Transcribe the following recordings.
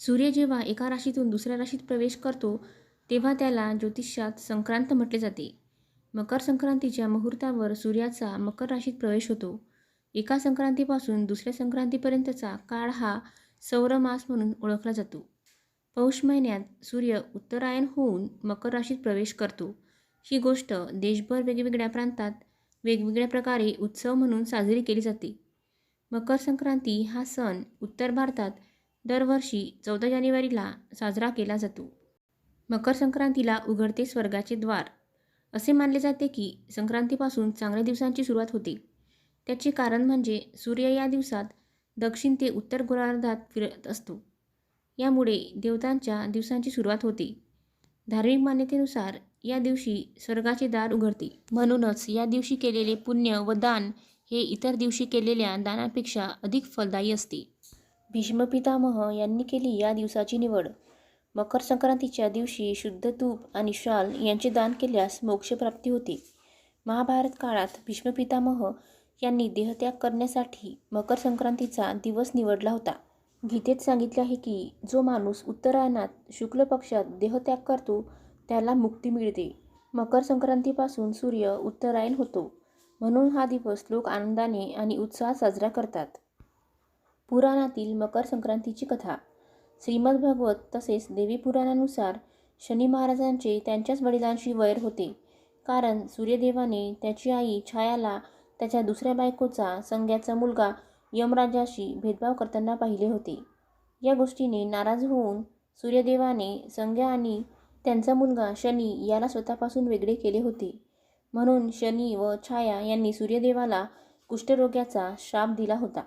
सूर्य जेव्हा एका राशीतून दुसऱ्या राशीत प्रवेश करतो तेव्हा त्याला ज्योतिष्यात संक्रांत म्हटले जाते. मकर संक्रांतीच्या मुहूर्तावर सूर्याचा मकर राशीत प्रवेश होतो. एका संक्रांतीपासून दुसऱ्या संक्रांतीपर्यंतचा काळ हा सौर मास म्हणून ओळखला जातो. पौष महिन्यात सूर्य उत्तरायण होऊन मकर राशीत प्रवेश करतो. ही गोष्ट देशभर वेगवेगळ्या प्रांतात वेगवेगळ्या प्रकारे उत्सव म्हणून साजरी केली जाते. मकर संक्रांती हा सण उत्तर भारतात दरवर्षी 14 जानेवारीला साजरा केला जातो. मकर संक्रांतीला उघडते स्वर्गाचे द्वार. असे मानले जाते की संक्रांतीपासून चांगल्या दिवसांची सुरुवात होते. त्याचे कारण म्हणजे सूर्य या दिवसात दक्षिण ते उत्तर गोलार्धात फिरत असतो. यामुळे देवतांच्या दिवसांची सुरुवात होते. धार्मिक मान्यतेनुसार या दिवशी स्वर्गाचे दार उघडते. म्हणूनच या दिवशी केलेले पुण्य व दान हे इतर दिवशी केलेल्या दानापेक्षा अधिक फलदायी असते. भीष्म पितामह यांनी केली या दिवसाची निवड. मकर संक्रांतीच्या दिवशी शुद्ध तूप आणि शाल यांचे दान केल्यास मोक्षप्राप्ती होते. महाभारत काळात भीष्म पितामह यांनी देहत्याग करण्यासाठी मकर संक्रांतीचा दिवस निवडला होता. गीतेत सांगितले आहे की जो माणूस उत्तरायणात शुक्ल पक्षात देहत्याग करतो त्याला मुक्ती मिळते. मकर संक्रांतीपासून सूर्य उत्तरायण होतो, म्हणून हा दिवस लोक आनंदाने आणि उत्साहात साजरा करतात. पुराणातील मकर संक्रांतीची कथा. श्रीमद्भागवत तसेच देवी पुराणानुसार शनी महाराजांचे त्यांच्याच वडिलांशी वैर होते, कारण सूर्यदेवाने त्याची आई छायाला त्याच्या दुसऱ्या बायकोचा संग्याचा मुलगा यमराजाशी भेदभाव करताना पाहिले होते. या गोष्टीने नाराज होऊन सूर्यदेवाने संग्या आणि त्यांचा मुलगा शनी याला स्वतःपासून वेगळे केले होते. म्हणून शनी व छाया यांनी सूर्यदेवाला कुष्ठरोग्याचा शाप दिला होता.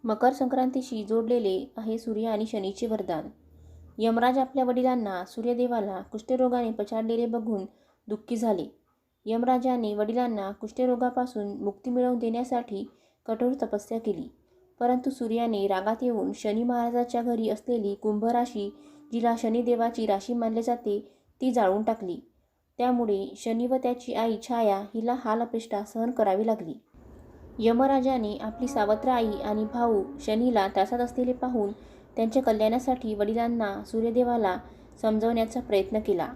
मकर संक्रांतीशी जोडलेले आहे सूर्य आणि शनीचे वरदान. यमराज आपल्या वडिलांना सूर्यदेवाला कुष्ठरोगाने पछाडलेले बघून दुःखी झाले. यमराजाने वडिलांना कुष्ठरोगापासून मुक्ती मिळवून देण्यासाठी कठोर तपस्या केली, परंतु सूर्याने रागात येऊन शनी महाराजाच्या घरी असलेली कुंभ राशी, जिला शनिदेवाची राशी मानले जाते, ती जाळून टाकली. त्यामुळे शनी व त्याची आई छाया हिला हाल अपेष्टा सहन करावी लागली. यमराजाने आपली सावत्र आई आणि भाऊ शनीला त्रासात असलेले पाहून त्यांच्या कल्याणासाठी वडिलांना सूर्यदेवाला समजवण्याचा प्रयत्न केला.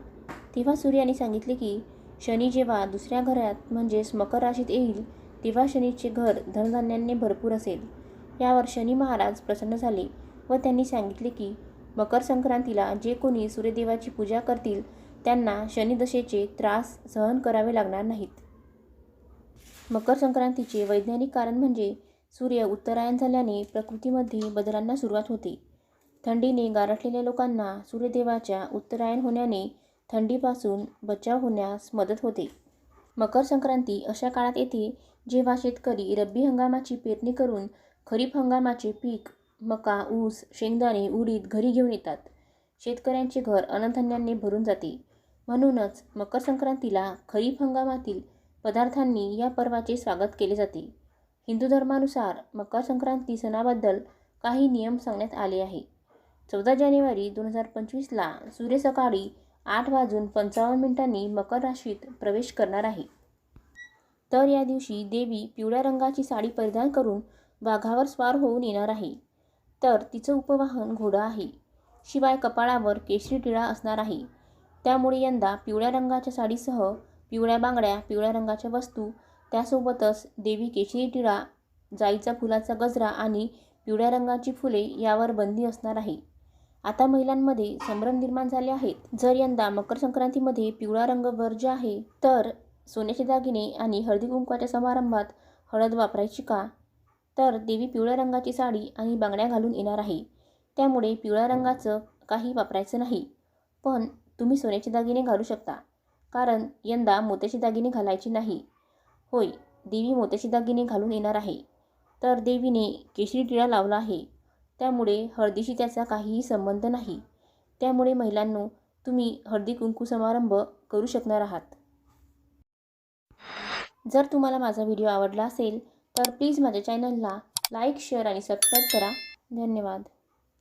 तेव्हा सूर्याने सांगितले की शनी जेव्हा दुसऱ्या घरात म्हणजेच मकर राशीत येईल तेव्हा शनीचे घर धनधान्याने भरपूर असेल. यावर शनी महाराज प्रसन्न झाले व त्यांनी सांगितले की मकर संक्रांतीला जे कोणी सूर्यदेवाची पूजा करतील त्यांना शनिदशेचे त्रास सहन करावे लागणार नाहीत. मकर संक्रांतीचे वैज्ञानिक कारण म्हणजे सूर्य उत्तरायण झाल्याने प्रकृतीमध्ये बदलांना सुरुवात होते. थंडीने गारठलेल्या लोकांना सूर्यदेवाच्या उत्तरायण होण्याने थंडीपासून बचाव होण्यास मदत होते. मकर संक्रांती अशा काळात येते जेव्हा शेतकरी रब्बी हंगामाची पेरणी करून खरीप हंगामाचे पीक मका, ऊस, शेंगदाणे, उडीद घरी घेऊन येतात. शेतकऱ्यांचे घर अन्नधान्याने भरून जाते. म्हणूनच मकर संक्रांतीला खरीप हंगामातील पदार्थांनी या पर्वाचे स्वागत केले जाते. हिंदू धर्मानुसार मकर संक्रांती सणाबद्दल काही नियम सांगण्यात आले आहे. 14 जानेवारी 2025ला सूर्य सकाळी 8:55 मकर राशीत प्रवेश करणार आहे. तर या दिवशी देवी पिवळ्या रंगाची साडी परिधान करून वाघावर स्वार होऊन येणार आहे. तर तिचं उपवाहन घोडा आहे. शिवाय कपाळावर केशरी टिळा असणार आहे. त्यामुळे यंदा पिवळ्या रंगाच्या साडीसह पिवळ्या बांगड्या, पिवळ्या रंगाच्या वस्तू, त्यासोबतच देवी केशरी टिळा, जाईचा फुलाचा गजरा आणि पिवळ्या रंगाची फुले यावर बंदी असणार आहे. आता महिलांमध्ये संभ्रम निर्माण झाले आहेत. जर यंदा मकर संक्रांतीमध्ये पिवळा रंग वर्ज्य आहे तर सोन्याचे दागिने आणि हळदी कुंकवाच्या समारंभात हळद वापरायची का? तर देवी पिवळ्या रंगाची साडी आणि बांगड्या घालून येणार आहे. त्यामुळे पिवळ्या रंगाचं काही वापरायचं नाही. पण तुम्ही सोन्याचे दागिने घालू शकता, कारण यंदा मोत्याचे दागिने घालायचे नाही. होय, देवी मोत्याचे दागिने घालून येणार आहे. तर देवीने केशरी टिळा लावला आहे, त्यामुळे हळदीशी त्याचा काहीही संबंध नाही. त्यामुळे महिलांनो, तुम्ही हळदी कुंकू समारंभ करू शकणार आहात. जर तुम्हाला माझा व्हिडिओ आवडला असेल तर प्लीज माझ्या चॅनलला लाईक, शेअर आणि सबस्क्राईब करा. धन्यवाद.